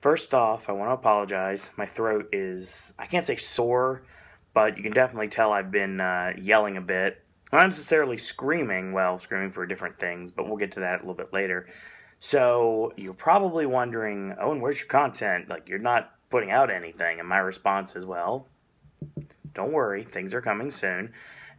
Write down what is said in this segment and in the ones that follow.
First off, I want to apologize. My throat is, I can't say sore, but you can definitely tell I've been yelling a bit. Not necessarily screaming, well, screaming for different things, but we'll get to that a little bit later. So, you're probably wondering, Owen, where's your content? Like, you're not putting out anything. And my response is, well, don't worry, things are coming soon.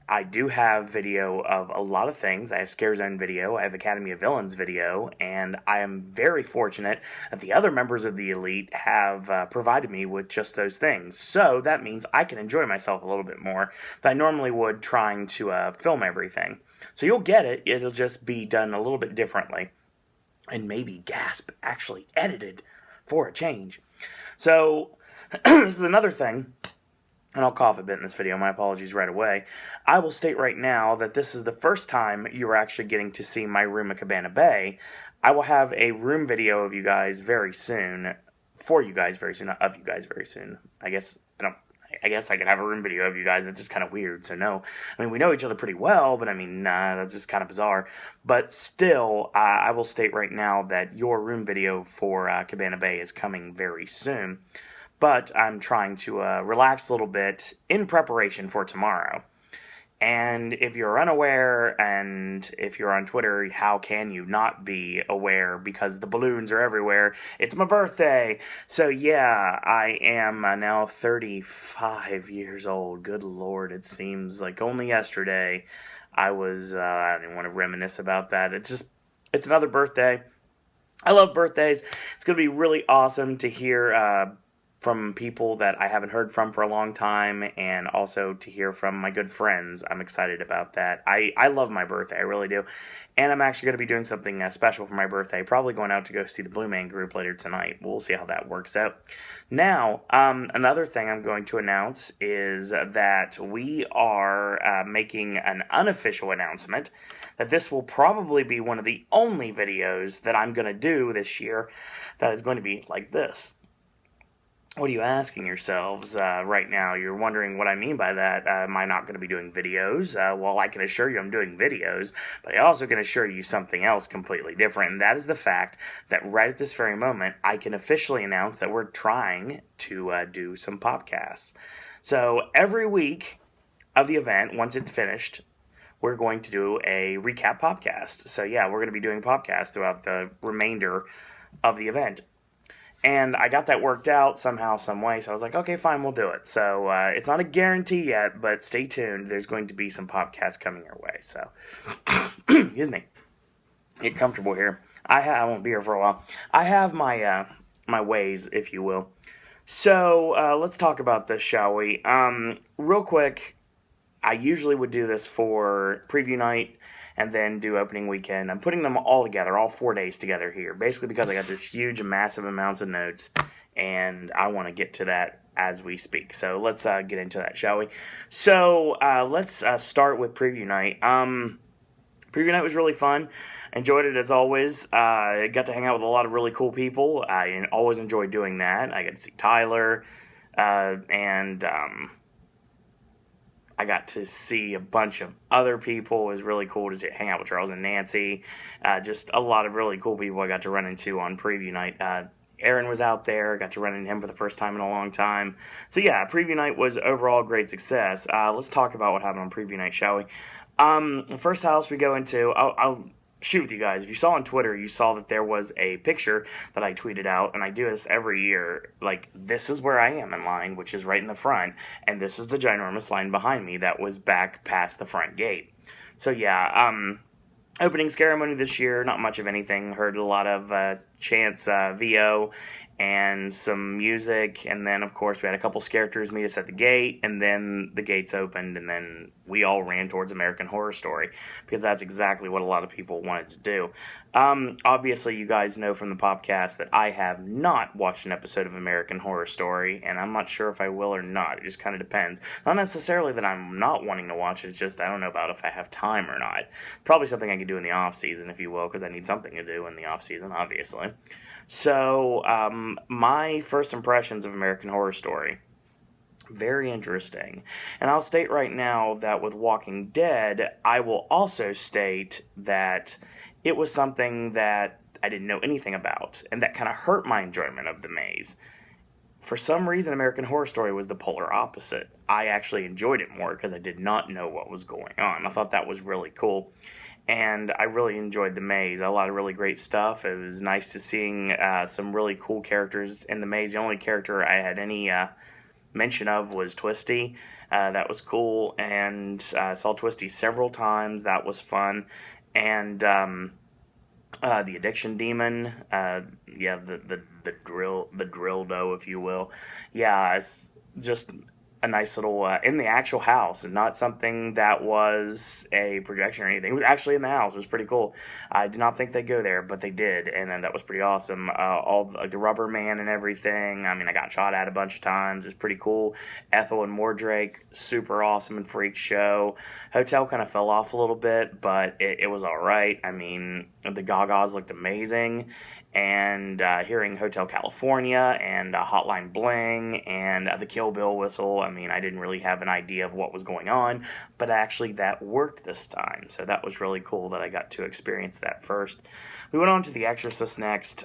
I do have video of a lot of things. I have Scare Zone video, I have Academy of Villains video, and I am very fortunate that the other members of the Elite have provided me with just those things. So that means I can enjoy myself a little bit more than I normally would trying to film everything. So you'll get it, it'll just be done a little bit differently. And maybe, gasp, actually edited for a change. So, this is another thing. And I'll cough a bit in this video, my apologies right away. I will state right now that this is the first time you are actually getting to see my room at Cabana Bay. I will have a room video of you guys very soon, for you guys very soon, not of you guys very soon. I guess I could have a room video of you guys. That's just kind of weird, so no. I mean, we know each other pretty well, but I mean, that's just kind of bizarre. But still, I will state right now that your room video for Cabana Bay is coming very soon. But I'm trying to relax a little bit in preparation for tomorrow. And if you're unaware, and if you're on Twitter, how can you not be aware? Because the balloons are everywhere. It's my birthday. So yeah, I am now 35 years old. Good Lord, it seems like only yesterday I didn't want to reminisce about that. It's another birthday. I love birthdays. It's going to be really awesome to hear from people that I haven't heard from for a long time, and also to hear from my good friends. I'm excited about that. I love my birthday, I really do. And I'm actually going to be doing something special for my birthday, probably going out to go see the Blue Man Group later tonight. We'll see how that works out. Now, another thing I'm going to announce is that we are making an unofficial announcement that this will probably be one of the only videos that I'm going to do this year that is going to be like this. What are you asking yourselves right now? You're wondering what I mean by that. Am I not going to be doing videos? Well, I can assure you I'm doing videos, but I also can assure you something else completely different, and that is the fact that right at this very moment, I can officially announce that we're trying to do some podcasts. So every week of the event, once it's finished, we're going to do a recap podcast. So yeah, we're going to be doing podcasts throughout the remainder of the event. And I got that worked out somehow, some way, so I was like, okay, fine, we'll do it. So it's not a guarantee yet, but stay tuned. There's going to be some podcasts coming your way, so excuse me. Get comfortable here. I won't be here for a while. I have my my ways, if you will. So let's talk about this, shall we? Real quick, I usually would do this for preview night and then do opening weekend. I'm putting them all together, all 4 days together here, basically because I got this huge, massive amounts of notes, and I want to get to that as we speak. So let's get into that, shall we? So let's start with preview night. Preview night was really fun. Enjoyed it as always. I got to hang out with a lot of really cool people. I always enjoy doing that. I got to see Tyler, and I got to see a bunch of other people. It was really cool to hang out with Charles and Nancy. Just a lot of really cool people I got to run into on preview night. Aaron was out there. Got to run into him for the first time in a long time. So yeah, preview night was overall a great success. Let's talk about what happened on preview night, shall we? The first house we go into, I'll shoot with you guys. If you saw on Twitter, you saw that there was a picture that I tweeted out, and I do this every year. Like, this is where I am in line, which is right in the front, and this is the ginormous line behind me that was back past the front gate. So yeah, opening ceremony this year, not much of anything. Heard a lot of chants, VO, and some music, and then of course we had a couple characters meet us at the gate, and then the gates opened, and then we all ran towards American Horror Story, because that's exactly what a lot of people wanted to do. Obviously you guys know from the Popcast that I have not watched an episode of American Horror Story, and I'm not sure if I will or not. It just kind of depends. Not necessarily that I'm not wanting to watch it, it's just I don't know about if I have time or not. Probably something I could do in the off season, if you will, because I need something to do in the off season, obviously. So, my first impressions of American Horror Story, very interesting. And I'll state right now that with Walking Dead, I will also state that it was something that I didn't know anything about, and that kind of hurt my enjoyment of the maze. For some reason, American Horror Story was the polar opposite. I actually enjoyed it more because I did not know what was going on. I thought that was really cool, and I really enjoyed the maze. A lot of really great stuff. It was nice to seeing some really cool characters in the maze. The only character I had any mention of was Twisty. That was cool, and I saw Twisty several times. That was fun, and the addiction demon, yeah, the drill dough, if you will. Yeah, it's just a nice little in the actual house, and not something that was a projection or anything. It was actually in the house. It was pretty cool. I did not think they'd go there, but they did, and then that was pretty awesome. All like the rubber man and everything. I mean, I got shot at a bunch of times. It was pretty cool. Ethel and Mordrake, super awesome and freak show. Hotel kind of fell off a little bit, but it was all right. I mean, the Gagas looked amazing. And hearing Hotel California and Hotline Bling and the Kill Bill whistle, I mean, I didn't really have an idea of what was going on, but actually that worked this time. So that was really cool that I got to experience that first. We went on to The Exorcist next.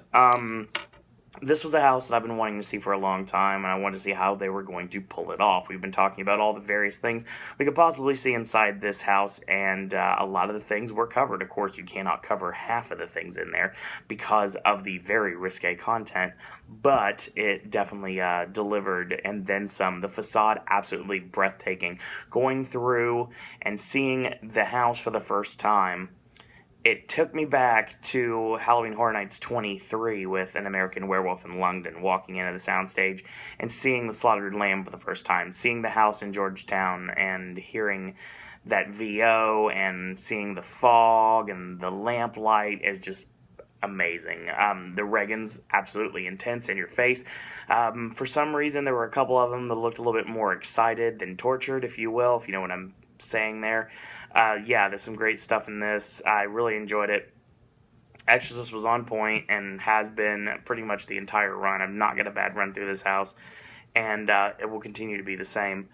This was a house that I've been wanting to see for a long time, and I wanted to see how they were going to pull it off. We've been talking about all the various things we could possibly see inside this house, and a lot of the things were covered. Of course, you cannot cover half of the things in there because of the very risque content, but it definitely delivered, and then some. The facade, absolutely breathtaking. Going through and seeing the house for the first time, it took me back to Halloween Horror Nights 23 with An American Werewolf in London, walking into the soundstage and seeing the slaughtered lamb for the first time, seeing the house in Georgetown and hearing that VO and seeing the fog and the lamplight is just amazing. The Regans, absolutely intense in your face. For some reason, there were a couple of them that looked a little bit more excited than tortured, if you will, if you know what I'm saying there. Yeah, there's some great stuff in this. I really enjoyed it. Exorcist was on point and has been pretty much the entire run. I've not got a bad run through this house, and it will continue to be the same.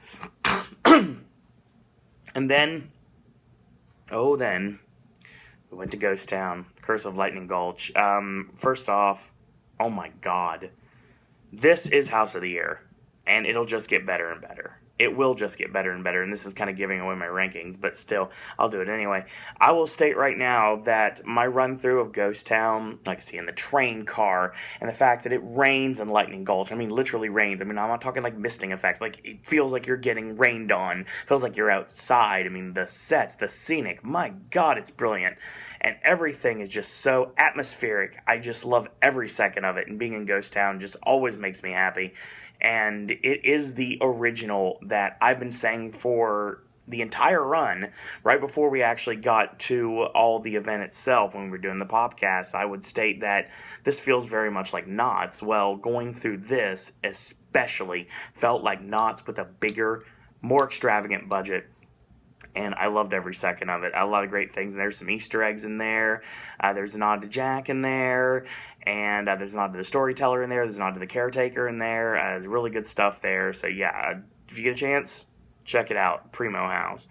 And then, then we went to Ghost Town, Curse of Lightning Gulch. First off, oh my god, this is House of the Year, and it'll just get better and better. It will just get better and better, and this is kind of giving away my rankings, but still, I'll do it anyway. I will state right now that my run-through of Ghost Town, like I see in the train car, and the fact that it rains in Lightning Gulch, I mean, literally rains. I mean, I'm not talking like misting effects. Like, it feels like you're getting rained on. It feels like you're outside. I mean, the sets, the scenic, my God, it's brilliant. And everything is just so atmospheric. I just love every second of it, and being in Ghost Town just always makes me happy. And it is the original that I've been saying for the entire run. Right before we actually got to all the event itself, when we were doing the Popcast, I would state that this feels very much like Knott's. Well, going through this especially felt like Knott's with a bigger, more extravagant budget. And I loved every second of it. A lot of great things. And there's some Easter eggs in there. There's a nod to Jack in there. And there's a nod to the storyteller in there. There's a nod to the caretaker in there. There's really good stuff there. So yeah, if you get a chance, check it out. Primo house.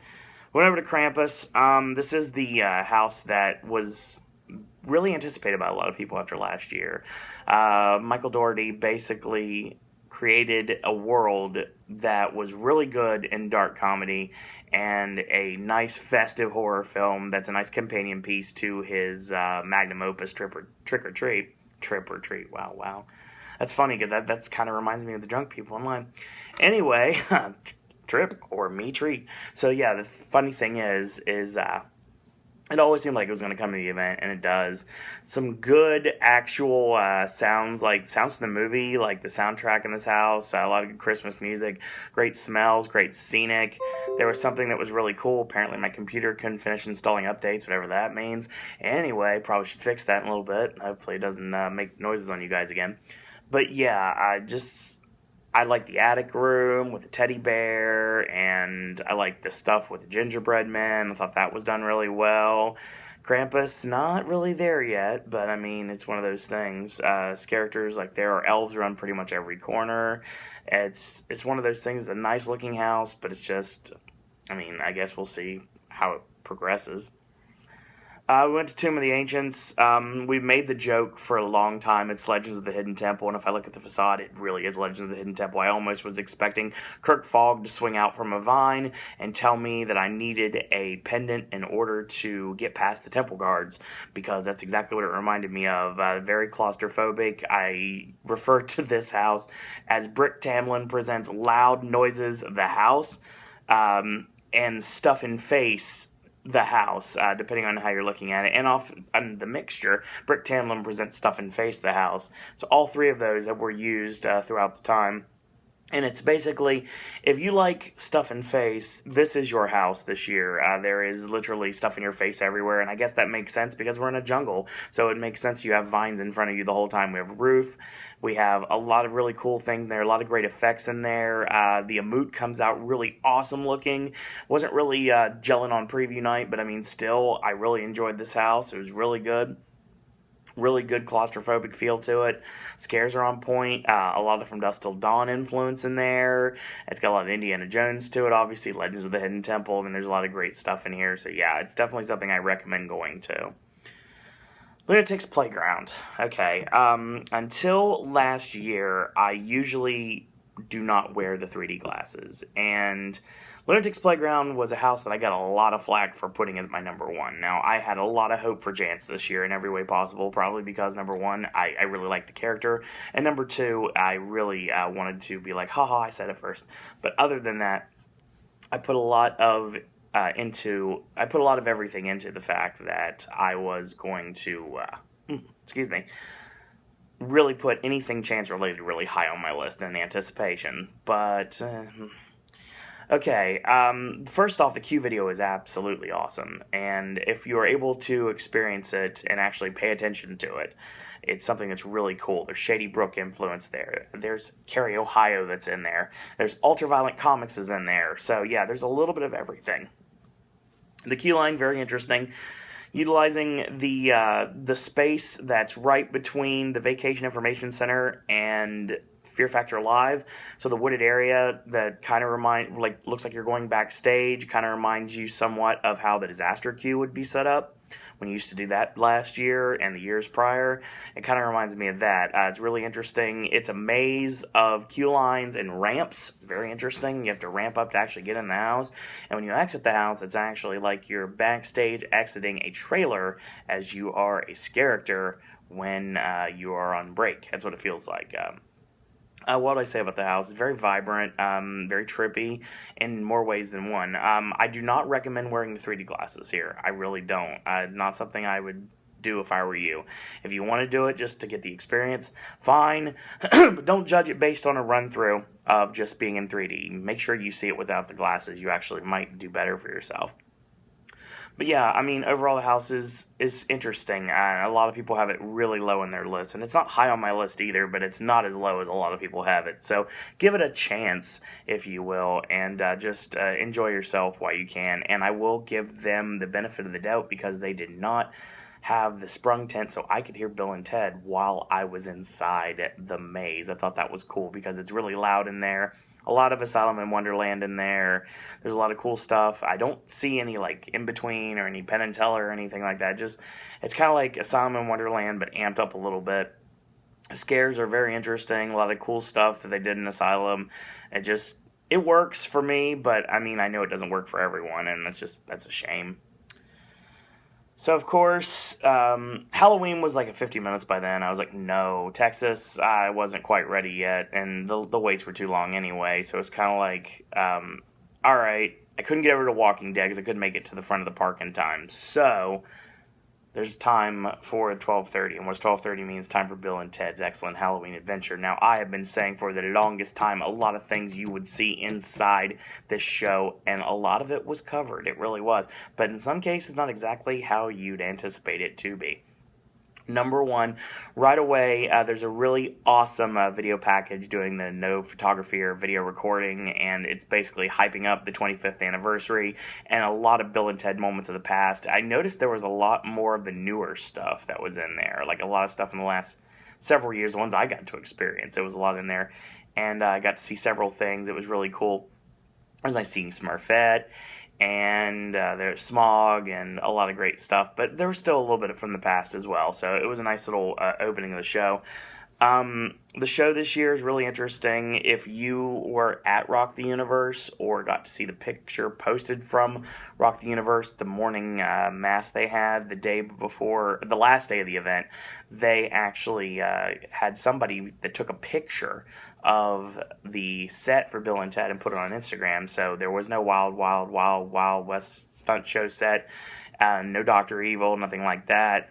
Went over to Krampus. This is the house that was really anticipated by a lot of people after last year. Michael Dougherty basically created a world that was really good in dark comedy and a nice festive horror film that's a nice companion piece to his magnum opus, Trip or Treat. Wow. That's funny because that's kind of reminds me of the drunk people online. Anyway, Trip or Me Treat. So yeah, the funny thing is it always seemed like it was going to come to the event, and it does. Some good actual sounds from the movie, like the soundtrack in this house, a lot of good Christmas music, great smells, great scenic. There was something that was really cool. Apparently my computer couldn't finish installing updates, whatever that means. Anyway, probably should fix that in a little bit. Hopefully it doesn't make noises on you guys again. But yeah, I like the attic room with the teddy bear, and I like the stuff with the gingerbread men. I thought that was done really well. Krampus, not really there yet, but I mean, it's one of those things. Characters, like there are elves around pretty much every corner. It's one of those things, a nice looking house, but it's just, I mean, I guess we'll see how it progresses. We went to Tomb of the Ancients. We made the joke for a long time. It's Legends of the Hidden Temple, and if I look at the facade, it really is Legends of the Hidden Temple. I almost was expecting Kirk Fogg to swing out from a vine and tell me that I needed a pendant in order to get past the temple guards, because that's exactly what it reminded me of. Very claustrophobic. I refer to this house as Brick Tamlin Presents Loud Noises of the House, and Stuff in Face the house, depending on how you're looking at it. And on the mixture, Brick Tamlin Presents Stuff and Face the House. So all three of those that were used throughout the time. And it's basically, if you like stuff in face, this is your house this year. There is literally stuff in your face everywhere, and I guess that makes sense because we're in a jungle. So it makes sense you have vines in front of you the whole time. We have a roof. We have a lot of really cool things there, a lot of great effects in there. The emote comes out really awesome looking. Wasn't really gelling on preview night, but I mean, still, I really enjoyed this house. It was really good. Really good claustrophobic feel to it. Scares are on point. A lot of From Dusk Till Dawn influence in there. It's got a lot of Indiana Jones to it, obviously. Legends of the Hidden Temple. I mean, there's a lot of great stuff in here. So yeah, it's definitely something I recommend going to. Lunatic's Playground. Okay. Until last year, I usually do not wear the 3D glasses. And Lunatic's Playground was a house that I got a lot of flack for putting as my number one. Now, I had a lot of hope for Jance this year in every way possible, probably because, number one, I really liked the character, and number two, I really wanted to be like, haha, I said it first. But other than that, I put a lot of everything into the fact that I was going to, really put anything Chance related really high on my list in anticipation. But okay, first off, the Q video is absolutely awesome, and if you are able to experience it and actually pay attention to it, it's something that's really cool. There's Shady Brook influence there. There's Cary, Ohio that's in there. There's Ultraviolent Comics is in there. So yeah, there's a little bit of everything. The Q line, very interesting. Utilizing the space that's right between the Vacation Information Center and Fear Factor Live. So the wooded area that kind of looks like you're going backstage, kind of reminds you somewhat of how the disaster queue would be set up when you used to do that last year and the years prior. It kind of reminds me of that. It's really interesting. It's a maze of queue lines and ramps. Very interesting. You have to ramp up to actually get in the house. And when you exit the house, it's actually like you're backstage exiting a trailer as you are a character when you are on break. That's what it feels like. What do I say about the house? It's very vibrant, very trippy in more ways than one. I do not recommend wearing the 3D glasses here. I really don't. Not something I would do if I were you. If you want to do it just to get the experience, fine. But don't judge it based on a run-through of just being in 3D. Make sure you see it without the glasses. You actually might do better for yourself. But yeah, I mean, overall the house is interesting. A lot of people have it really low in their list. And it's not high on my list either, but it's not as low as a lot of people have it. So give it a chance, if you will, and just enjoy yourself while you can. And I will give them the benefit of the doubt because they did not have the sprung tent so I could hear Bill and Ted while I was inside the maze. I thought that was cool because it's really loud in there. A lot of Asylum in Wonderland in there. There's a lot of cool stuff. I don't see any like in between or any Penn and Teller or anything like that. Just it's kind of like Asylum in Wonderland but amped up a little bit. Scares are very interesting. A lot of cool stuff that they did in Asylum. It works for me, but I mean I know it doesn't work for everyone, and that's a shame. So, of course, Halloween was like 50 minutes by then. I was like, no. Texas, I wasn't quite ready yet, and the waits were too long anyway. So it's kind of like, all right. I couldn't get over to Walking Dead because I couldn't make it to the front of the park in time. So there's time for 12:30, and what 12:30 means time for Bill and Ted's Excellent Halloween Adventure. Now, I have been saying for the longest time a lot of things you would see inside this show, and a lot of it was covered. It really was. But in some cases, not exactly how you'd anticipate it to be. Number one, right away, there's a really awesome video package doing the no photography or video recording, and it's basically hyping up the 25th anniversary and a lot of Bill and Ted moments of the past. I noticed there was a lot more of the newer stuff that was in there, like a lot of stuff in the last several years, the ones I got to experience. There was a lot in there, and I got to see several things. It was really cool. It was nice seeing Smurfette. and there's Smog and a lot of great stuff, but there was still a little bit from the past as well, so it was a nice little opening of the show. The show this year is really interesting. If you were at Rock the Universe or got to see the picture posted from Rock the Universe, the morning mass they had the day before, the last day of the event, they actually had somebody that took a picture of the set for Bill and Ted and put it on Instagram. So there was no Wild West stunt show set. No Dr. Evil, nothing like that.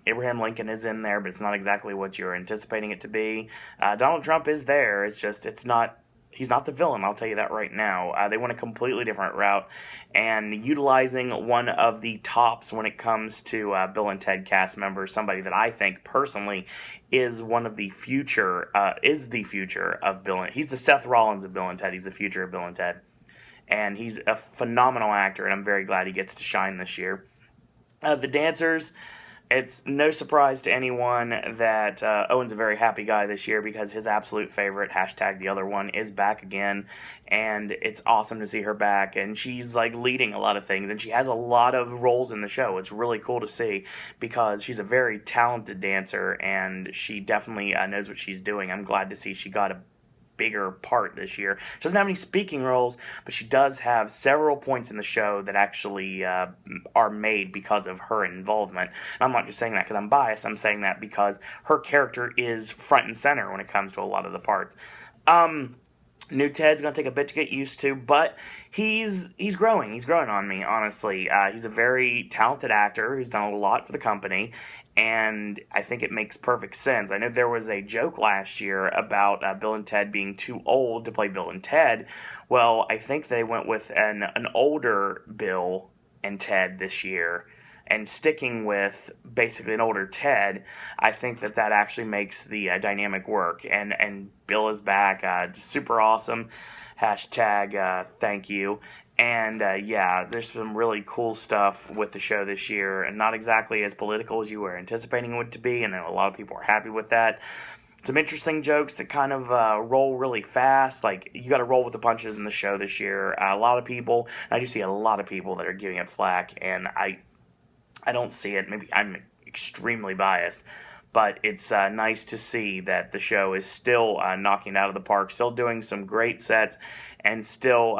Abraham Lincoln is in there, but it's not exactly what you're anticipating it to be. Donald Trump is there. It's not. He's not the villain, I'll tell you that right now. They went a completely different route, and utilizing one of the tops when it comes to Bill and Ted cast members, somebody that I think personally is one of the future, is the future of Bill and... He's the Seth Rollins of Bill and Ted. He's the future of Bill and Ted. And he's a phenomenal actor, and I'm very glad he gets to shine this year. The dancers, it's no surprise to anyone that Owen's a very happy guy this year because his absolute favorite, #TheOtherOne, is back again, and it's awesome to see her back, and she's like leading a lot of things, and she has a lot of roles in the show. It's really cool to see because she's a very talented dancer, and she definitely knows what she's doing. I'm glad to see she got a bigger part this year. She doesn't have any speaking roles, but she does have several points in the show that actually are made because of her involvement. And I'm not just saying that because I'm biased. I'm saying that because her character is front and center when it comes to a lot of the parts. New Ted's going to take a bit to get used to, but he's growing. He's growing on me, honestly. He's a very talented actor who's done a lot for the company, and I think it makes perfect sense. I know there was a joke last year about Bill and Ted being too old to play Bill and Ted. Well, I think they went with an older Bill and Ted this year, and sticking with basically an older Ted. I think that actually makes the dynamic work. And Bill is back, super awesome. Thank you. And yeah, there's some really cool stuff with the show this year, and not exactly as political as you were anticipating it to be, and a lot of people are happy with that. Some interesting jokes that kind of roll really fast. Like, you got to roll with the punches in the show this year. A lot of people, I do see a lot of people that are giving it flack, and I don't see it. Maybe I'm extremely biased, but it's nice to see that the show is still knocking it out of the park, still doing some great sets, and still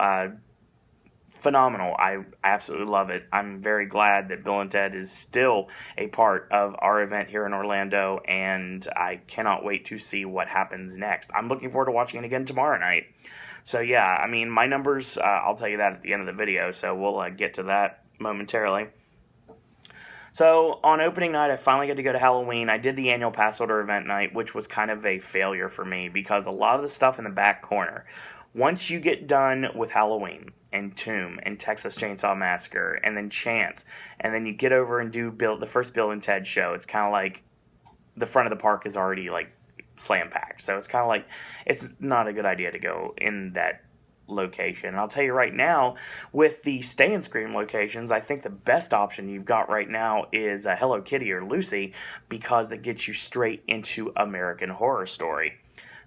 phenomenal. I absolutely love it. I'm very glad that Bill and Ted is still a part of our event here in Orlando, and I cannot wait to see what happens next. I'm looking forward to watching it again tomorrow night. So yeah, I mean, my numbers, I'll tell you that at the end of the video, so we'll get to that momentarily. So, on opening night, I finally got to go to Halloween. I did the annual pass holder event night, which was kind of a failure for me because a lot of the stuff in the back corner, once you get done with Halloween and Tomb and Texas Chainsaw Massacre and then Chance, and then you get over and do the first Bill and Ted show, it's kind of like the front of the park is already like slam packed. So it's kind of like it's not a good idea to go in that location. And I'll tell you right now, with the Stay and Scream locations, I think the best option you've got right now is Hello Kitty or Lucy, because that gets you straight into American Horror Story.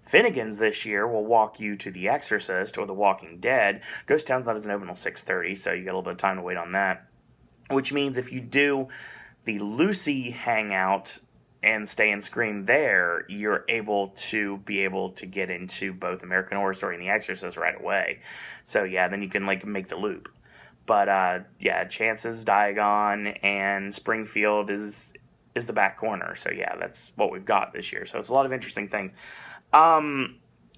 Finnegan's this year will walk you to The Exorcist or The Walking Dead. Ghost Town's not as open until 6:30, so you got a little bit of time to wait on that. Which means if you do the Lucy hangout and Stay and Scream there, you're able to get into both American Horror Story and The Exorcist right away. So yeah, then you can like make the loop. But yeah, Chance's Diagon and Springfield is the back corner. So yeah, that's what we've got this year. So it's a lot of interesting things.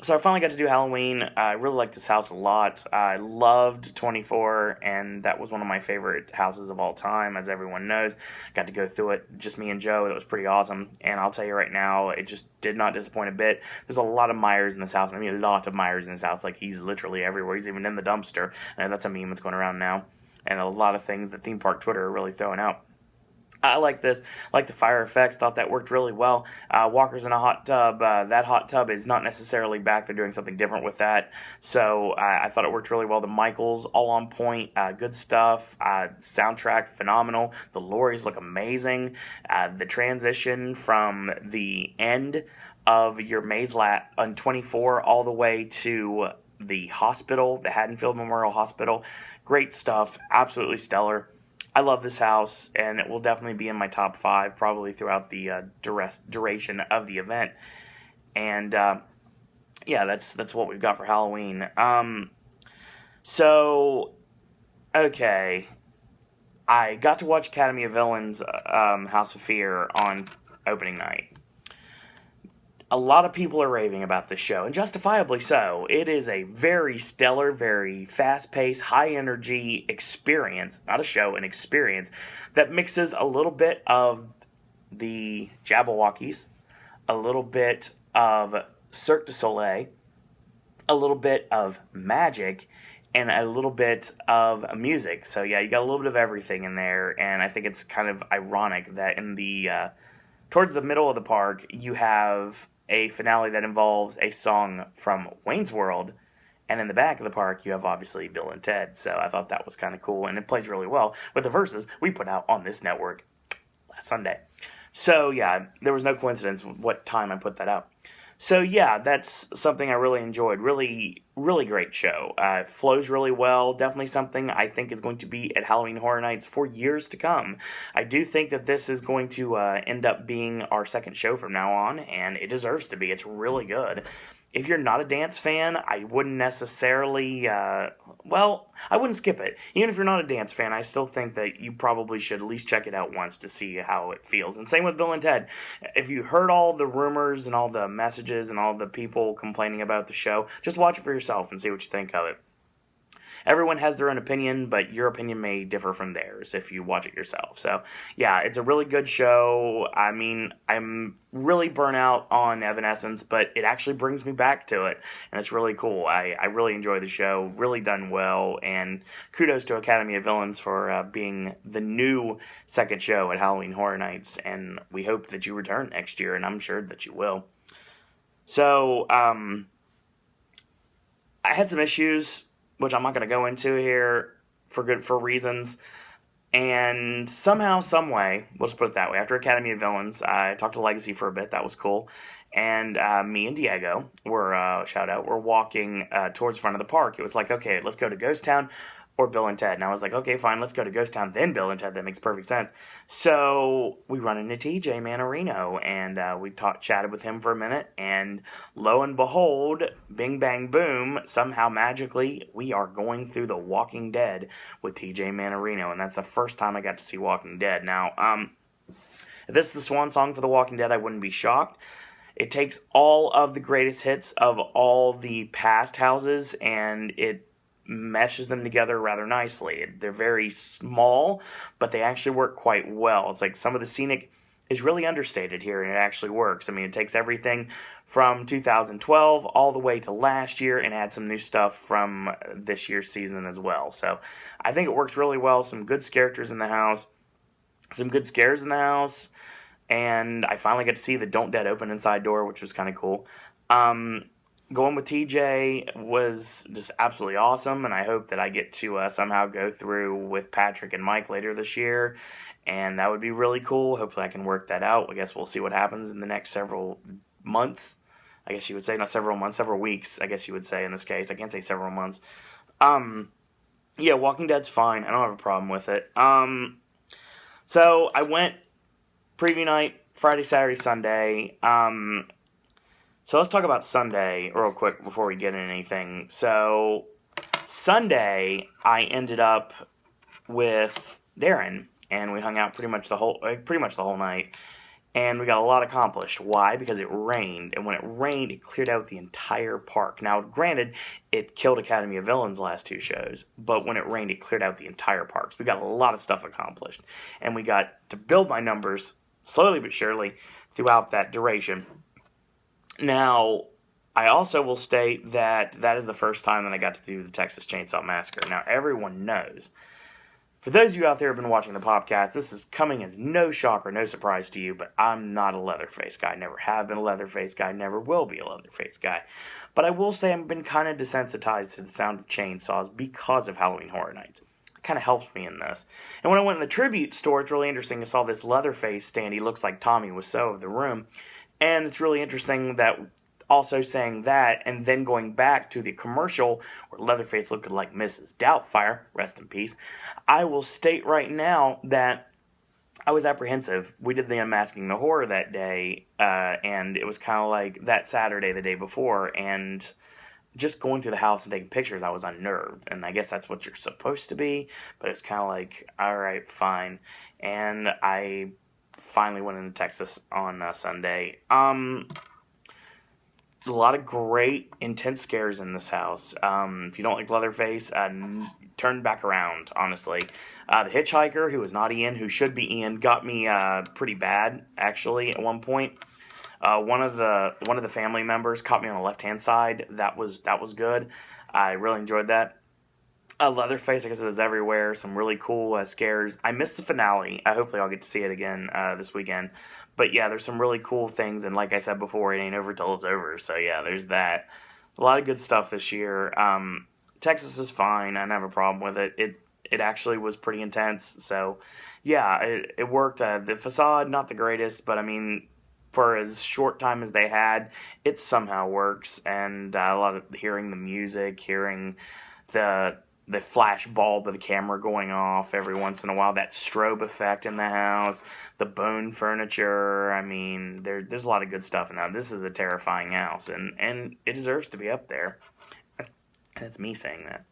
So I finally got to do Halloween. I really liked this house a lot. I loved 24, and that was one of my favorite houses of all time, as everyone knows. Got to go through it, just me and Joe. That was pretty awesome. And I'll tell you right now, it just did not disappoint a bit. There's a lot of Myers in this house. I mean, a lot of Myers in this house. Like, he's literally everywhere. He's even in the dumpster. And that's a meme that's going around now. And a lot of things that theme park Twitter are really throwing out. I like this. I like the fire effects. Thought that worked really well. Walker's in a hot tub. That hot tub is not necessarily back. They're doing something different with that. So I thought it worked really well. The Michaels, all on point. Good stuff. Soundtrack, phenomenal. The lorries look amazing. The transition from the end of your maze lap on 24 all the way to the hospital, the Haddonfield Memorial Hospital. Great stuff, absolutely stellar. I love this house, and it will definitely be in my top 5 probably throughout the duration of the event. And yeah, that's what we've got for Halloween. So, okay, I got to watch Academy of Villains House of Fear on opening night. A lot of people are raving about this show, and justifiably so. It is a very stellar, very fast-paced, high-energy experience, not a show, an experience, that mixes a little bit of the Jabberwockies, a little bit of Cirque du Soleil, a little bit of magic, and a little bit of music. So yeah, you got a little bit of everything in there, and I think it's kind of ironic that in the towards the middle of the park, you have a finale that involves a song from Wayne's World, and in the back of the park, you have obviously Bill and Ted. So I thought that was kind of cool, and it plays really well with the verses we put out on this network last Sunday. So yeah, there was no coincidence what time I put that out. So yeah, that's something I really enjoyed. Really, really great show. It flows really well. Definitely something I think is going to be at Halloween Horror Nights for years to come. I do think that this is going to end up being our second show from now on, and it deserves to be. It's really good. If you're not a dance fan, I wouldn't necessarily, I wouldn't skip it. Even if you're not a dance fan, I still think that you probably should at least check it out once to see how it feels. And same with Bill and Ted. If you heard all the rumors and all the messages and all the people complaining about the show, just watch it for yourself and see what you think of it. Everyone has their own opinion, but your opinion may differ from theirs if you watch it yourself. So, yeah, it's a really good show. I mean, I'm really burnt out on Evanescence, but it actually brings me back to it, and it's really cool. I really enjoy the show, really done well, and kudos to Academy of Villains for being the new second show at Halloween Horror Nights, and we hope that you return next year, and I'm sure that you will. So, I had some issues, which I'm not going to go into here for reasons. And somehow, some way, we'll just put it that way, after Academy of Villains, I talked to Legacy for a bit. That was cool. And me and Diego were, we're walking towards the front of the park. It was like, okay, let's go to Ghost Town or Bill and Ted. And I was like, okay, fine, let's go to Ghost Town, then Bill and Ted. That makes perfect sense. So we run into TJ Manarino, and we chatted with him for a minute. And lo and behold, bing, bang, boom, somehow magically, we are going through The Walking Dead with TJ Manarino. And that's the first time I got to see Walking Dead. Now, if this is the swan song for The Walking Dead, I wouldn't be shocked. It takes all of the greatest hits of all the past houses, and it meshes them together rather nicely. They're very small, but they actually work quite well. It's like some of the scenic is really understated here, and it actually works. I mean, it takes everything from 2012 all the way to last year and adds some new stuff from this year's season as well. So I think it works really well. Some good characters in the house, some good scares in the house, and I finally got to see the Don't Dead open inside door, which was kind of cool. Going with TJ was just absolutely awesome, and I hope that I get to somehow go through with Patrick and Mike later this year, and that would be really cool. Hopefully I can work that out. I guess we'll see what happens in the next several months. I guess you would say, not several months, several weeks, I guess you would say in this case. I can't say several months. Yeah, Walking Dead's fine. I don't have a problem with it. So I went preview night, Friday, Saturday, Sunday. So let's talk about Sunday real quick before we get into anything. So Sunday, I ended up with Darren, and we hung out pretty much the whole night, and we got a lot accomplished. Why? Because it rained, and when it rained, it cleared out the entire park. Now, granted, it killed Academy of Villains last 2 shows, but when it rained, it cleared out the entire park. So we got a lot of stuff accomplished, and we got to build my numbers slowly but surely throughout that duration. Now, I also will state that that is the first time that I got to do the Texas Chainsaw Massacre. Now, everyone knows. For those of you out there who have been watching the Popcast, this is coming as no shock or no surprise to you, but I'm not a Leatherface guy. Never have been a Leatherface guy, never will be a Leatherface guy. But I will say I've been kind of desensitized to the sound of chainsaws because of Halloween Horror Nights. It kind of helps me in this. And when I went in the tribute store, it's really interesting. I saw this Leatherface stand. He looks like Tommy Wiseau of The Room. And it's really interesting that also saying that, and then going back to the commercial where Leatherface looked like Mrs. Doubtfire, rest in peace, I will state right now that I was apprehensive. We did the Unmasking the Horror that day, and it was kind of like that Saturday the day before, and just going through the house and taking pictures, I was unnerved, and I guess that's what you're supposed to be, but it's kind of like, alright, fine, and I finally went into Texas on Sunday. A lot of great, intense scares in this house. If you don't like Leatherface, turn back around, honestly. The hitchhiker, who is not Ian, who should be Ian, got me pretty bad, actually, at one point. One of the family members caught me on the left-hand side. That was good. I really enjoyed that. Leatherface, I guess, is everywhere. Some really cool scares. I missed the finale. Hopefully I'll get to see it again this weekend. But yeah, there's some really cool things, and like I said before, it ain't over till it's over. So yeah, there's that. A lot of good stuff this year. Texas is fine. I don't have a problem with it. It actually was pretty intense. So yeah, it worked. The facade, not the greatest, but I mean, for as short time as they had, it somehow works. And a lot of hearing the music, hearing the flash bulb of the camera going off every once in a while, that strobe effect in the house, the bone furniture. I mean, there's a lot of good stuff in that. This is a terrifying house, and it deserves to be up there. That's me saying that.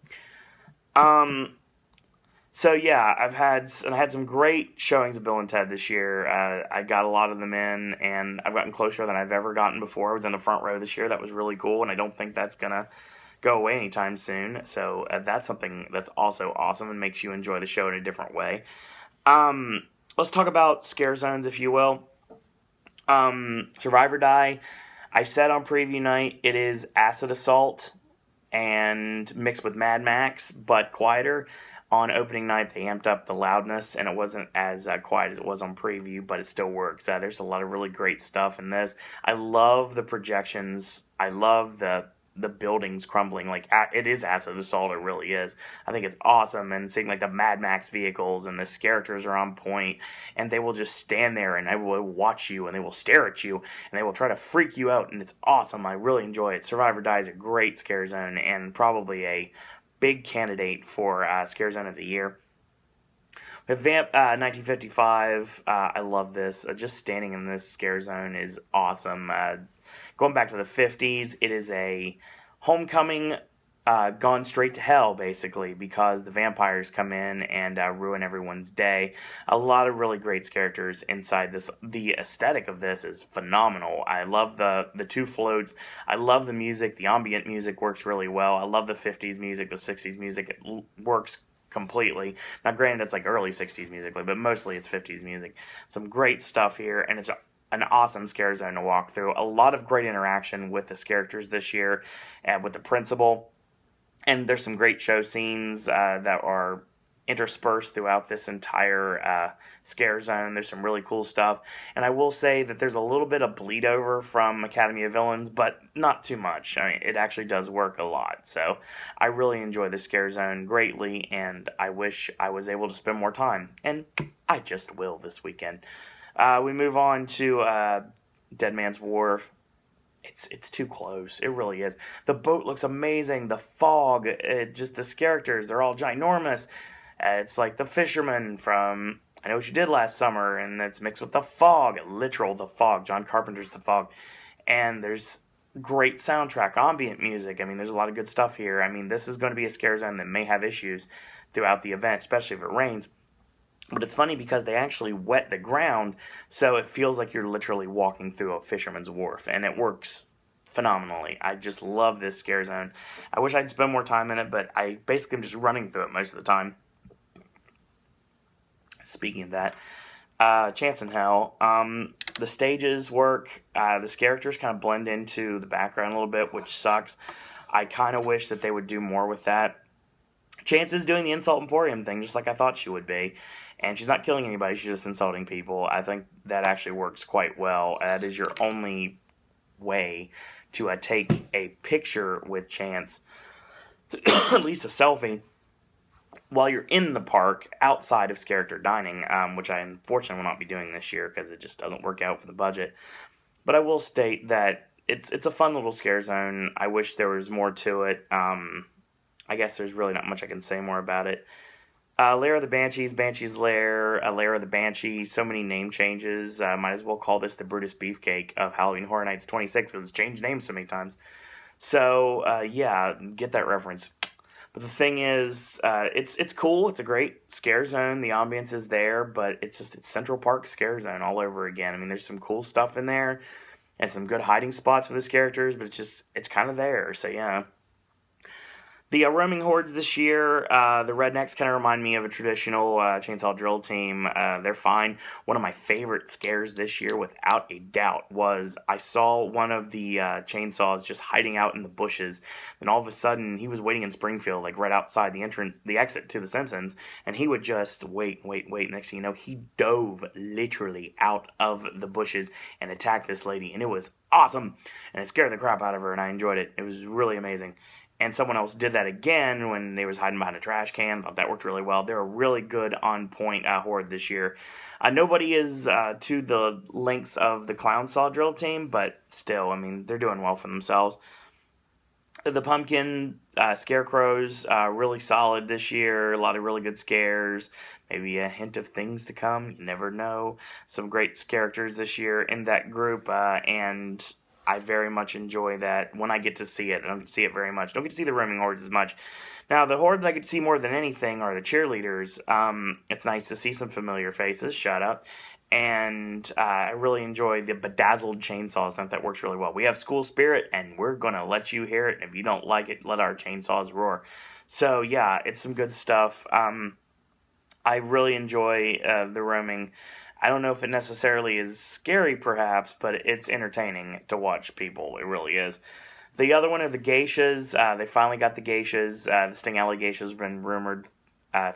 So yeah, I had some great showings of Bill and Ted this year. I got a lot of them in, and I've gotten closer than I've ever gotten before. I was in the front row this year. That was really cool, and I don't think that's gonna go away anytime soon. So that's something that's also awesome and makes you enjoy the show in a different way. Let's talk about scare zones, if you will. Survive or Die. I said on preview night it is Acid Assault and mixed with Mad Max, but quieter. On opening night, they amped up the loudness, and it wasn't as quiet as it was on preview, but it still works. There's a lot of really great stuff in this. I love the projections. I love the buildings crumbling. Like, it is Acid Assault, it really is. I think it's awesome, and seeing like the Mad Max vehicles and the characters are on point, and they will just stand there and they will watch you and they will stare at you and they will try to freak you out, and it's awesome. I really enjoy it. Survive or Die is a great scare zone and probably a big candidate for Scare Zone of the Year. We have Vamp 1955. I love this. Just standing in this scare zone is awesome. Going back to the 50s, it is a homecoming gone straight to hell, basically, because the vampires come in and ruin everyone's day. A lot of really great characters inside this. The aesthetic of this is phenomenal. I love the two floats. I love the music. The ambient music works really well. I love the 50s music, the 60s music. It works completely. Now, granted, it's like early 60s music, but mostly it's 50s music. Some great stuff here, and it's an awesome scare zone to walk through. A lot of great interaction with the characters this year and with the principal. And there's some great show scenes that are interspersed throughout this entire scare zone. There's some really cool stuff. And I will say that there's a little bit of bleed over from Academy of Villains, but not too much. I mean, it actually does work a lot. So I really enjoy the scare zone greatly, and I wish I was able to spend more time. And I just will this weekend. We move on to Dead Man's Wharf. It's too close. It really is. The boat looks amazing. The fog, just the characters, they're all ginormous. It's like the fisherman from I Know What You Did Last Summer, and it's mixed with the fog, literal The Fog, John Carpenter's The Fog. And there's great soundtrack, ambient music. I mean, there's a lot of good stuff here. I mean, this is going to be a scare zone that may have issues throughout the event, especially if it rains. But it's funny because they actually wet the ground, so it feels like you're literally walking through a fisherman's wharf, and it works phenomenally. I just love this scare zone. I wish I'd spend more time in it, but I basically am just running through it most of the time. Speaking of that, Chance in Hell, the stages work, the characters kind of blend into the background a little bit, which sucks. I kind of wish that they would do more with that. Chance is doing the Insult Emporium thing, just like I thought she would be. And she's not killing anybody, she's just insulting people. I think that actually works quite well. That is your only way to take a picture with Chance, at least a selfie, while you're in the park outside of character dining, which I unfortunately will not be doing this year because it just doesn't work out for the budget. But I will state that it's a fun little scare zone. I wish there was more to it. I guess there's really not much I can say more about it. Lair of the Banshees, Banshee's Lair, Lair of the Banshee, so many name changes. Might as well call this the Brutus Beefcake of Halloween Horror Nights 26, because it's changed names so many times. So, yeah, get that reference. But the thing is, it's cool. It's a great scare zone. The ambience is there, but it's Central Park scare zone all over again. I mean, there's some cool stuff in there and some good hiding spots for these characters, but it's kind of there. So, yeah. The roaming hordes this year, the rednecks kind of remind me of a traditional chainsaw drill team. They're fine. One of my favorite scares this year, without a doubt, was I saw one of the chainsaws just hiding out in the bushes. Then all of a sudden, he was waiting in Springfield, like right outside the exit to The Simpsons, and he would just wait. Next thing you know, he dove literally out of the bushes and attacked this lady, and it was awesome. And it scared the crap out of her, and I enjoyed it. It was really amazing. And someone else did that again when they was hiding behind a trash can. Thought that worked really well. They're a really good on-point horde this year. Nobody is to the lengths of the Clown Saw Drill team, but still, I mean, they're doing well for themselves. The pumpkin scarecrows, really solid this year. A lot of really good scares. Maybe a hint of things to come. You never know. Some great characters this year in that group, and I very much enjoy that when I get to see it. I don't get to see it very much. Don't get to see the roaming hordes as much. Now, the hordes I get to see more than anything are the cheerleaders. It's nice to see some familiar faces. Shut up. And I really enjoy the bedazzled chainsaws. I think that works really well. We have school spirit, and we're going to let you hear it. And if you don't like it, let our chainsaws roar. So, yeah, it's some good stuff. I really enjoy the roaming. I don't know if it necessarily is scary, perhaps, but it's entertaining to watch people. It really is. The other one are the geishas. They finally got the geishas. The Sting Alley geishas have been rumored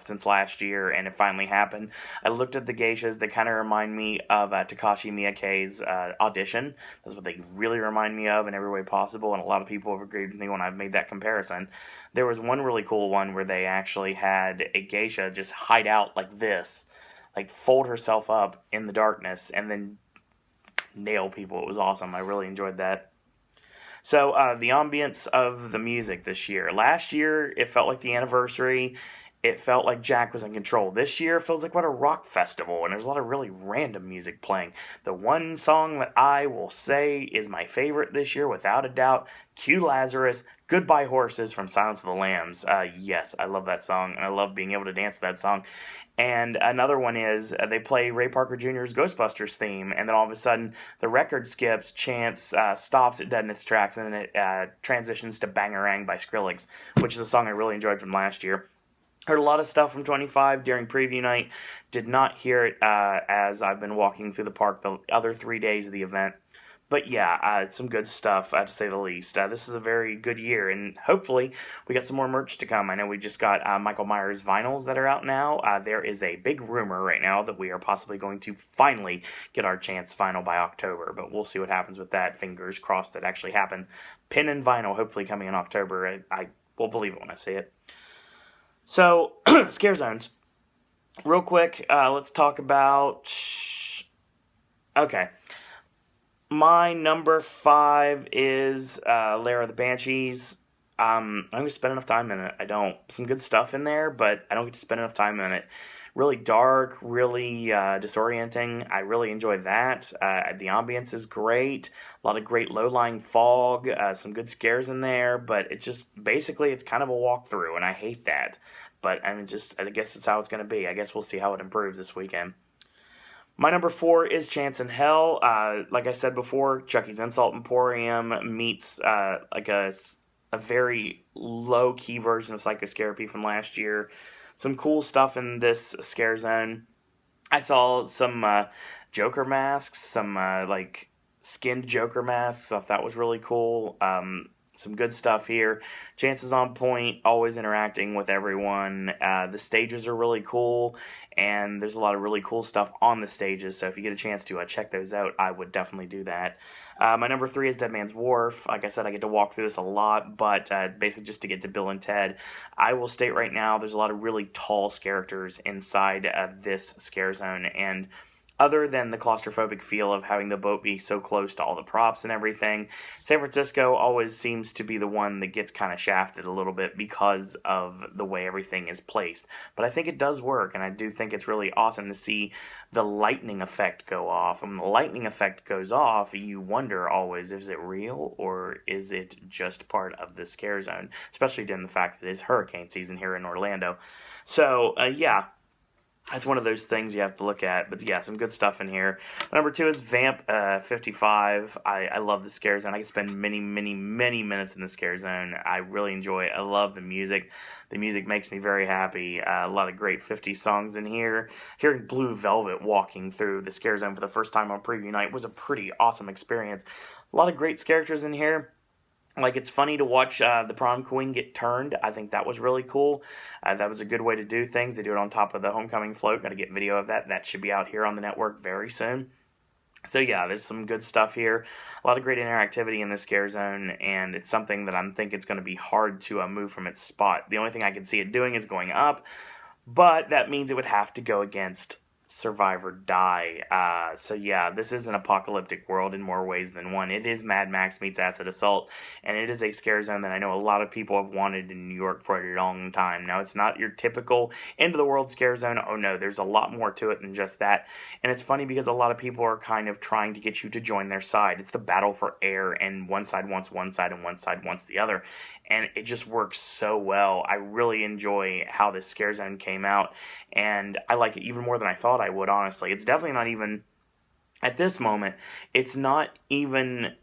since last year, and it finally happened. I looked at the geishas. They kind of remind me of Takashi Miike's Audition. That's what they really remind me of in every way possible, and a lot of people have agreed with me when I've made that comparison. There was one really cool one where they actually had a geisha just hide out like this, like fold herself up in the darkness and then nail people. It was awesome. I really enjoyed that. So the ambience of the music this year. Last year, it felt like the anniversary. It felt like Jack was in control. This year, it feels like what a rock festival, and there's a lot of really random music playing. The one song that I will say is my favorite this year, without a doubt, Q Lazarus, Goodbye Horses from Silence of the Lambs. Yes, I love that song, and I love being able to dance to that song. And another one is they play Ray Parker Jr.'s Ghostbusters theme, and then all of a sudden the record skips, Chance stops, it dead in its tracks, and then it transitions to Bangarang by Skrillex, which is a song I really enjoyed from last year. Heard a lot of stuff from 25 during preview night. Did not hear it as I've been walking through the park the other 3 days of the event. But yeah, some good stuff, to say the least. This is a very good year, and hopefully we got some more merch to come. I know we just got Michael Myers vinyls that are out now. There is a big rumor right now that we are possibly going to finally get our Chance vinyl by October, but we'll see what happens with that. Fingers crossed that actually happens. Pin and vinyl hopefully coming in October. I will believe it when I see it. So, scare zones. Real quick, let's talk about... Okay. My number 5 is Lair of the Banshees. I don't get to spend enough time in it. I don't. Some good stuff in there, but I don't get to spend enough time in it. Really dark, really disorienting. I really enjoy that. The ambience is great. A lot of great low-lying fog. Some good scares in there, but it's just, basically, it's kind of a walkthrough, and I hate that. But I guess that's how it's going to be. I guess we'll see how it improves this weekend. My number 4 is Chance in Hell. Like I said before, Chucky's Insult Emporium meets like a very low-key version of Psychoscarapy from last year. Some cool stuff in this scare zone. I saw some Joker masks, some like skinned Joker masks. I thought that was really cool. Some good stuff here. Chance is on point, always interacting with everyone. The stages are really cool, and there's a lot of really cool stuff on the stages, so if you get a chance to check those out, I would definitely do that. My number 3 is Dead Man's Wharf. Like I said, I get to walk through this a lot, but basically just to get to Bill and Ted. I will state right now, there's a lot of really tall characters inside of this scare zone, and other than the claustrophobic feel of having the boat be so close to all the props and everything, San Francisco always seems to be the one that gets kind of shafted a little bit because of the way everything is placed. But I think it does work, and I do think it's really awesome to see the lightning effect go off. And when the lightning effect goes off, you wonder always, is it real or is it just part of the scare zone? Especially given the fact that it's hurricane season here in Orlando. So, yeah. That's one of those things you have to look at. But yeah, some good stuff in here. Number 2 is Vamp 55. I love the scare zone. I can spend many minutes in the scare zone. I really enjoy it. I love the music. The music makes me very happy. A lot of great 50s songs in here. Hearing Blue Velvet walking through the scare zone for the first time on preview night was a pretty awesome experience. A lot of great characters in here. Like, it's funny to watch the prom queen get turned. I think that was really cool. That was a good way to do things. They do it on top of the homecoming float. Got to get video of that. That should be out here on the network very soon. So yeah, there's some good stuff here. A lot of great interactivity in the scare zone, and it's something that I'm thinking it's going to be hard to move from its spot. The only thing I can see it doing is going up, but that means it would have to go against Survive or Die. So yeah, this is an apocalyptic world in more ways than one. It is Mad Max meets Acid Assault, and it is a scare zone that I know a lot of people have wanted in New York for a long time. Now, it's not your typical end of the world scare zone. Oh no, there's a lot more to it than just that. And it's funny because a lot of people are kind of trying to get you to join their side. It's the battle for air, and one side wants one side and one side wants the other. And it just works so well. I really enjoy how this scare zone came out, and I like it even more than I thought I would, honestly. It's definitely not even, at this moment, it's not even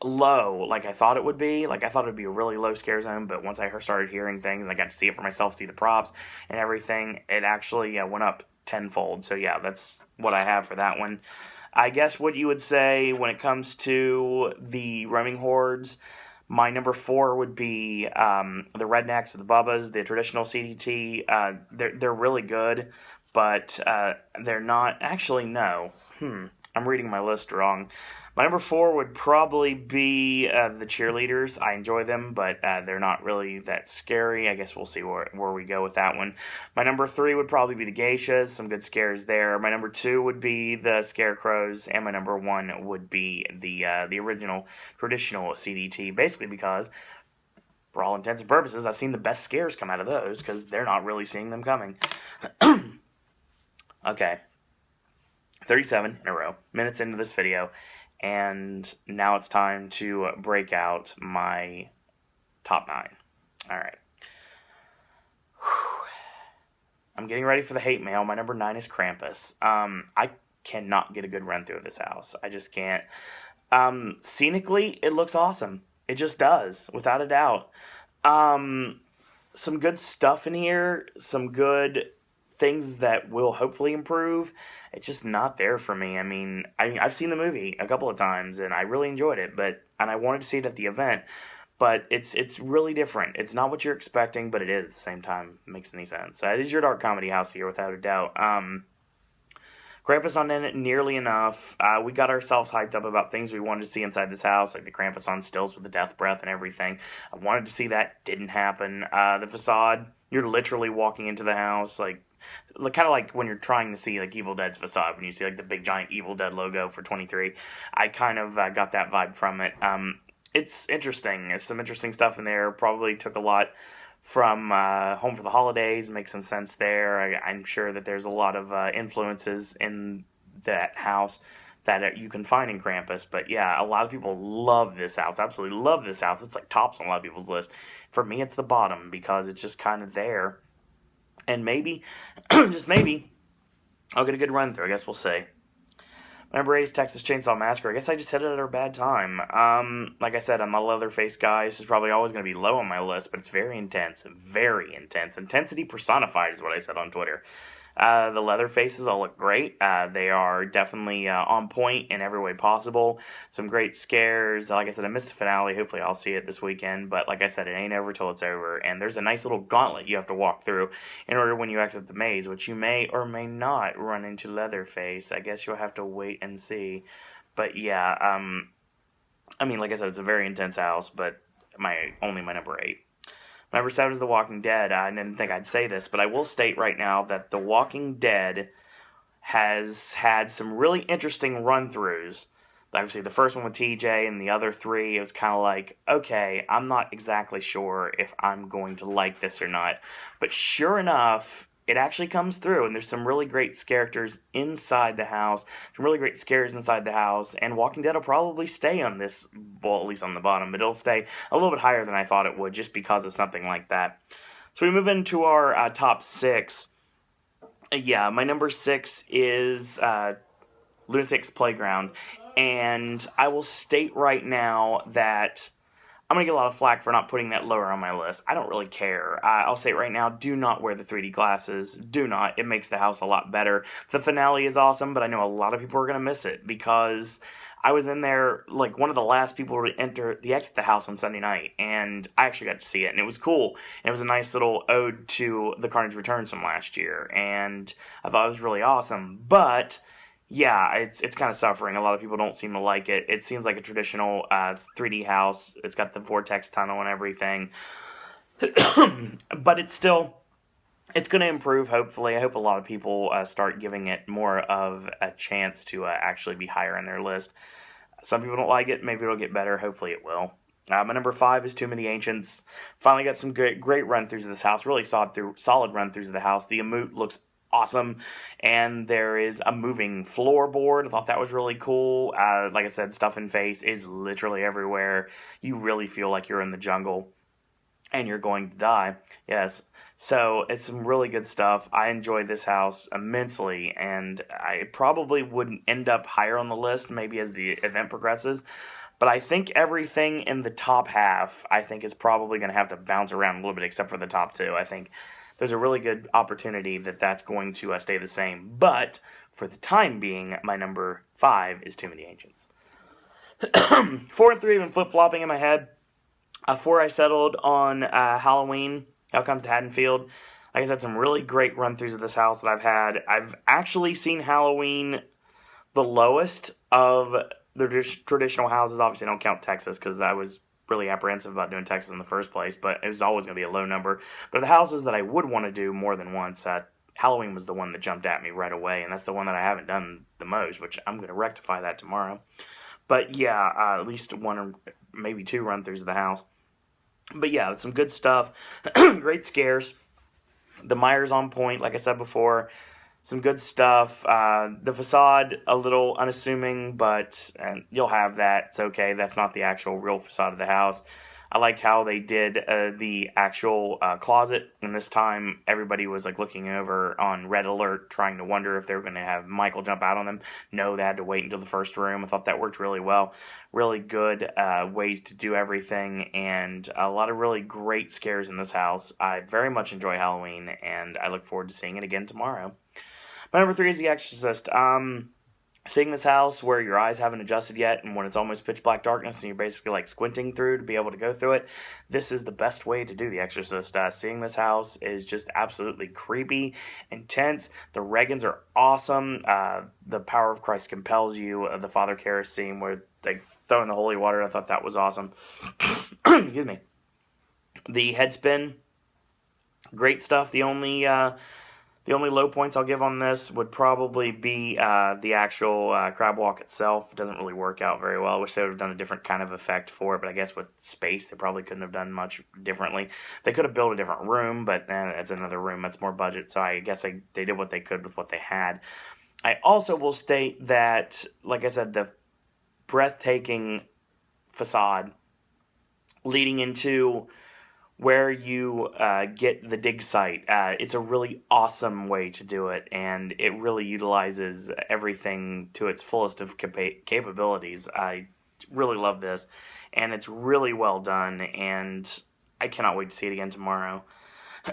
low like I thought it would be. Like, I thought it would be a really low scare zone, but once I started hearing things and I got to see it for myself, see the props and everything, it actually went up tenfold. So yeah, that's what I have for that one. I guess what you would say when it comes to the roaming hordes, my number 4 would be the Rednecks or the Bubbas, the traditional CDT. They're really good, but they're not. Actually, no. I'm reading my list wrong. My number 4 would probably be the cheerleaders. I enjoy them, but they're not really that scary. I guess we'll see where we go with that one. My number 3 would probably be the geishas. Some good scares there. My number 2 would be the scarecrows, and my number 1 would be the original traditional CDT. Basically because, for all intents and purposes, I've seen the best scares come out of those because they're not really seeing them coming. Okay. 37 in a row minutes into this video. And now it's time to break out my top 9. All right. I'm getting ready for the hate mail. My number 9 is Krampus. I cannot get a good run through of this house. I just can't. Scenically, it looks awesome. It just does, without a doubt. Some good stuff in here. Some good things that will hopefully improve. It's just not there for me. I mean, I've seen the movie a couple of times, and I really enjoyed it, and I wanted to see it at the event, but it's really different. It's not what you're expecting, but it is at the same time. It makes any sense. It is your dark comedy house here, without a doubt. Krampus on in it nearly enough. We got ourselves hyped up about things we wanted to see inside this house, like the Krampus on stilts with the death breath and everything. I wanted to see that. Didn't happen. The facade, you're literally walking into the house, like kind of like when you're trying to see like Evil Dead's facade, when you see like the big giant Evil Dead logo for 23. I kind of got that vibe from it. It's interesting. There's some interesting stuff in there. Probably took a lot from Home for the Holidays. Makes some sense there. I'm sure that there's a lot of influences in that house that you can find in Krampus. But yeah, a lot of people love this house. Absolutely love this house. It's like tops on a lot of people's list. For me, it's the bottom because it's just kind of there. And maybe, just maybe, I'll get a good run through. I guess we'll see. My number 8 is Texas Chainsaw Massacre. I guess I just hit it at a bad time. Like I said, I'm a Leatherface guy. This is probably always going to be low on my list, but it's very intense. Very intense. Intensity personified is what I said on Twitter. The Leatherfaces all look great. They are definitely on point in every way possible. Some great scares. Like I said, I missed the finale. Hopefully I'll see it this weekend. But like I said, it ain't over till it's over. And there's a nice little gauntlet you have to walk through in order when you exit the maze, which you may or may not run into Leatherface. I guess you'll have to wait and see. But yeah, I mean, like I said, it's a very intense house, but only my number 8. Number 7 is The Walking Dead. I didn't think I'd say this, but I will state right now that The Walking Dead has had some really interesting run-throughs. Obviously, the first one with TJ and the other three, it was kind of like, okay, I'm not exactly sure if I'm going to like this or not. But sure enough, it actually comes through, and there's some really great characters inside the house, some really great scares inside the house, and Walking Dead will probably stay on this, well, at least on the bottom, but it'll stay a little bit higher than I thought it would just because of something like that. So we move into our top 6. Yeah, my number 6 is Lunatic's Playground, and I will state right now that I'm going to get a lot of flack for not putting that lower on my list. I don't really care. I'll say it right now, do not wear the 3D glasses. Do not. It makes the house a lot better. The finale is awesome, but I know a lot of people are going to miss it because I was in there, like, one of the last people to exit the house on Sunday night, and I actually got to see it, and it was cool. And it was a nice little ode to the Carnage Returns from last year, and I thought it was really awesome. But yeah, it's kind of suffering. A lot of people don't seem to like it. It seems like a traditional 3D house. It's got the vortex tunnel and everything. But it's going to improve, hopefully. I hope a lot of people start giving it more of a chance to actually be higher in their list. Some people don't like it. Maybe it'll get better. Hopefully it will. My number 5 is Tomb of the Ancients. Finally got some great run-throughs of this house. Really solid run-throughs of the house. The Amut looks awesome, and there is a moving floorboard. I thought that was really cool. Like I said, stuff in face is literally everywhere. You really feel like you're in the jungle and you're going to die. Yes. So it's some really good stuff. I enjoyed this house immensely, and I probably wouldn't end up higher on the list maybe as the event progresses. But I think everything in the top half, I think, is probably going to have to bounce around a little bit, except for the top 2. I think there's a really good opportunity that that's going to stay the same. But for the time being, my number 5 is Tomb of the Ancients. 4 and 3 have been flip-flopping in my head. 4, I settled on Halloween. Hell Comes to Haddonfield. Like I said, some really great run-throughs of this house that I've had. I've actually seen Halloween the lowest of the traditional houses. Obviously, I don't count Texas because I was really apprehensive about doing Texas in the first place, but it was always going to be a low number. But the houses that I would want to do more than once, Halloween was the one that jumped at me right away, and that's the one that I haven't done the most, which I'm going to rectify that tomorrow. But yeah, at least 1 or maybe 2 run-throughs of the house. But yeah, some good stuff. Great scares. The Myers on point, like I said before. Some good stuff. The facade, a little unassuming, but you'll have that. It's okay. That's not the actual real facade of the house. I like how they did the actual closet, and this time everybody was like looking over on red alert, trying to wonder if they were going to have Michael jump out on them. No, they had to wait until the first room. I thought that worked really well. Really good way to do everything, and a lot of really great scares in this house. I very much enjoy Halloween, and I look forward to seeing it again tomorrow. My number 3 is The Exorcist. Seeing this house where your eyes haven't adjusted yet, and when it's almost pitch black darkness and you're basically like squinting through to be able to go through it, this is the best way to do The Exorcist. Seeing this house is just absolutely creepy, intense. The Regans are awesome. The power of Christ compels you. The Father Karras scene where they throw in the holy water, I thought that was awesome. Excuse me. The head spin, great stuff. The only low points I'll give on this would probably be the actual crab walk itself. It doesn't really work out very well. I wish they would have done a different kind of effect for it, but I guess with space, they probably couldn't have done much differently. They could have built a different room, but it's another room. That's more budget, so I guess they did what they could with what they had. I also will state that, like I said, the breathtaking facade leading into where you get the dig site. It's a really awesome way to do it, and it really utilizes everything to its fullest of capabilities. I really love this, and it's really well done, and I cannot wait to see it again tomorrow.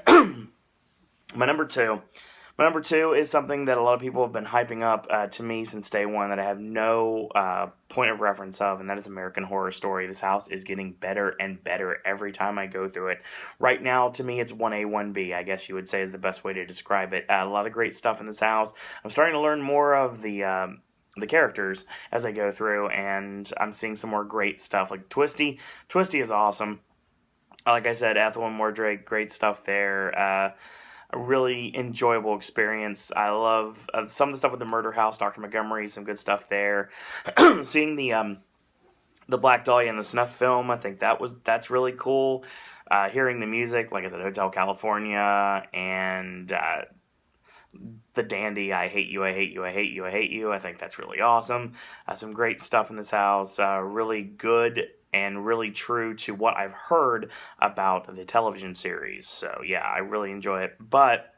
My number two is something that a lot of people have been hyping up to me since day one that I have no point of reference of, and that is American Horror Story. This house is getting better and better every time I go through it. Right now, to me, it's 1A, 1B, I guess you would say is the best way to describe it. A lot of great stuff in this house. I'm starting to learn more of the characters as I go through, and I'm seeing some more great stuff. Like Twisty. Twisty is awesome. Like I said, Ethel and Mordrake, great stuff there. a really enjoyable experience. I love some of the stuff with the Murder House, Dr. Montgomery, some good stuff there. Seeing the Black Dahlia and the Snuff film, I think that's really cool. Hearing the music, like I said, Hotel California and the Dandy, I Hate You, I Hate You, I Hate You, I Hate You. I think that's really awesome. Some great stuff in this house. Really good and really true to what I've heard about the television series. So yeah, I really enjoy it. But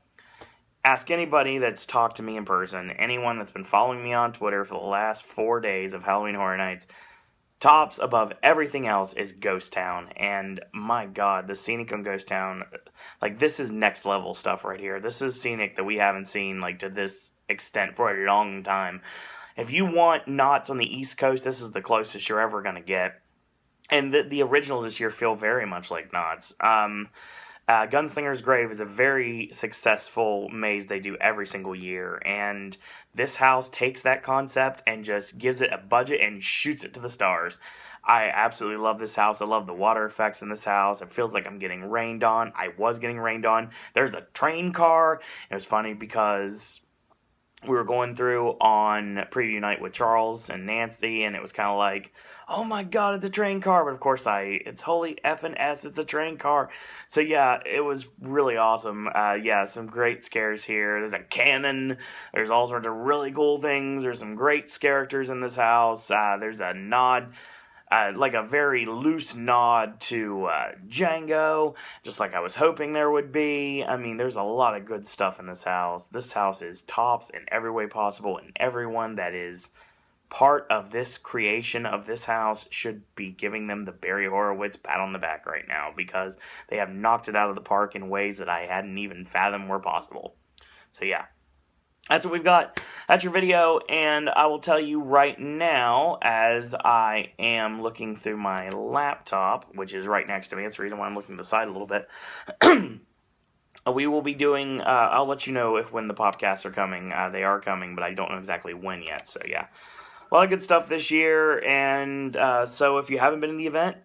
ask anybody that's talked to me in person, anyone that's been following me on Twitter for the last 4 days of Halloween Horror Nights, tops above everything else is Ghost Town. And my God, the scenic on Ghost Town, like, this is next level stuff right here. This is scenic that we haven't seen, like, to this extent for a long time. If you want knots on the East Coast, this is the closest you're ever going to get. And the originals this year feel very much like knots. Gunslinger's Grave is a very successful maze they do every single year, and this house takes that concept and just gives it a budget and shoots it to the stars. I absolutely love this house. I love the water effects in this house. It feels like I'm getting rained on. I was getting rained on. There's a train car. It was funny because we were going through on preview night with Charles and Nancy, and it was kind of like, oh my God, it's a train car. But of course, it's holy effing S, it's a train car. So yeah, it was really awesome. Yeah, some great scares here. There's a cannon. There's all sorts of really cool things. There's some great characters in this house. There's a nod, like a very loose nod to Django, just like I was hoping there would be. I mean, there's a lot of good stuff in this house. This house is tops in every way possible, and everyone that is part of this creation of this house should be giving them the Barry Horowitz pat on the back right now, because they have knocked it out of the park in ways that I hadn't even fathomed were possible. So yeah, that's what we've got. That's your video, and I will tell you right now, as I am looking through my laptop, which is right next to me. That's the reason why I'm looking to the side a little bit. We will be doing, I'll let you know when the podcasts are coming. They are coming, but I don't know exactly when yet, so yeah. A lot of good stuff this year, and so if you haven't been in the event,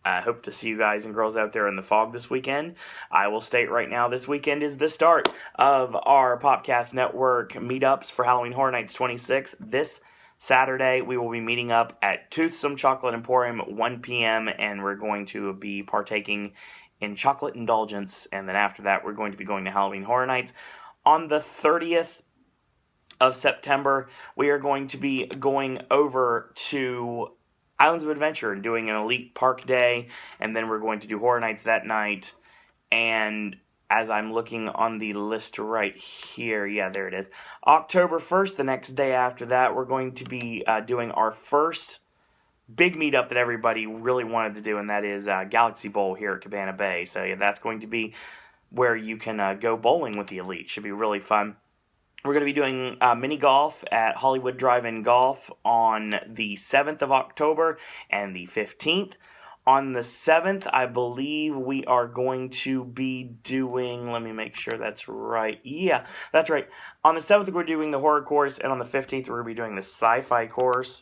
I hope to see you guys and girls out there in the fog this weekend. I will state right now, this weekend is the start of our Popcast Network Meetups for Halloween Horror Nights 26. This Saturday, we will be meeting up at Toothsome Chocolate Emporium at 1 p.m., and we're going to be partaking in chocolate indulgence, and then after that, we're going to be going to Halloween Horror Nights. On the 30th of September, we are going to be going over to Islands of Adventure and doing an Elite Park Day, and then we're going to do Horror Nights that night. And as I'm looking on the list right here, yeah, there it is. October 1st, the next day after that, we're going to be doing our first big meetup that everybody really wanted to do, and that is Galaxy Bowl here at Cabana Bay. So yeah, that's going to be where you can go bowling with the Elite. Should be really fun. We're going to be doing mini golf at Hollywood Drive-In Golf on the 7th of October and the 15th. On the 7th, I believe we are going to be doing, let me make sure that's right. Yeah, that's right. On the 7th, we're doing the horror course, and on the 15th, we're going to be doing the sci-fi course.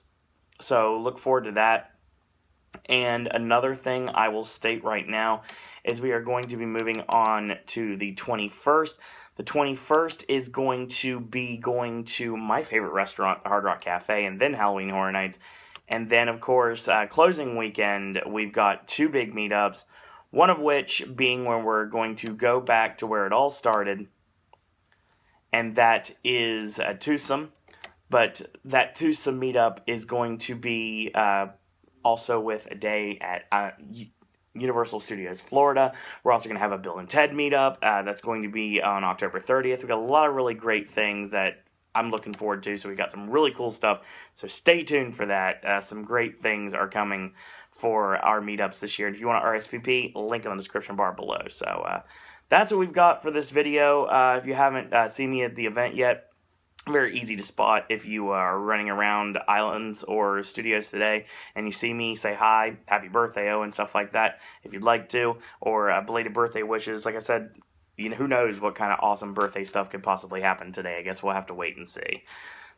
So look forward to that. And another thing I will state right now is we are going to be moving on to the 21st. The 21st is going to be going to my favorite restaurant, the Hard Rock Cafe, and then Halloween Horror Nights. And then, of course, closing weekend, we've got 2 big meetups, one of which being when we're going to go back to where it all started, and that is Toothsome. But that Toothsome meetup is going to be also with a day at Universal Studios Florida. We're also going to have a Bill and Ted meetup. That's going to be on October 30th. We've got a lot of really great things that I'm looking forward to. So we got some really cool stuff. So stay tuned for that. Some great things are coming for our meetups this year. And if you want to RSVP, link in the description bar below. So that's what we've got for this video. If you haven't seen me at the event yet, very easy to spot. If you are running around Islands or Studios today and you see me, say hi, happy birthday, and stuff like that if you'd like to, or belated birthday wishes. Like I said, who knows what kind of awesome birthday stuff could possibly happen today. I guess we'll have to wait and see.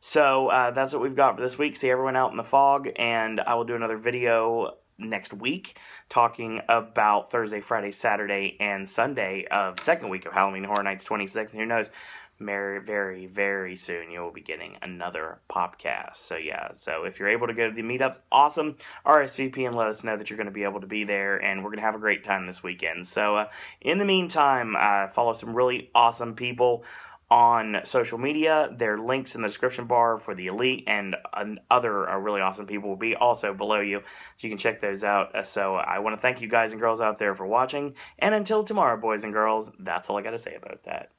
So that's what we've got for this week. See everyone out in the fog, and I will do another video next week, talking about Thursday, Friday, Saturday, and Sunday of second week of Halloween Horror Nights 26. And who knows, very, very, very soon you will be getting another Popcast. So yeah, so if you're able to go to the meetups, awesome. RSVP and let us know that you're going to be able to be there, and we're going to have a great time this weekend. So in the meantime, follow some really awesome people on social media. Their links in the description bar for the Elite and other really awesome people will be also below you, so you can check those out. So I want to thank you guys and girls out there for watching, and until tomorrow, boys and girls, that's all I got to say about that.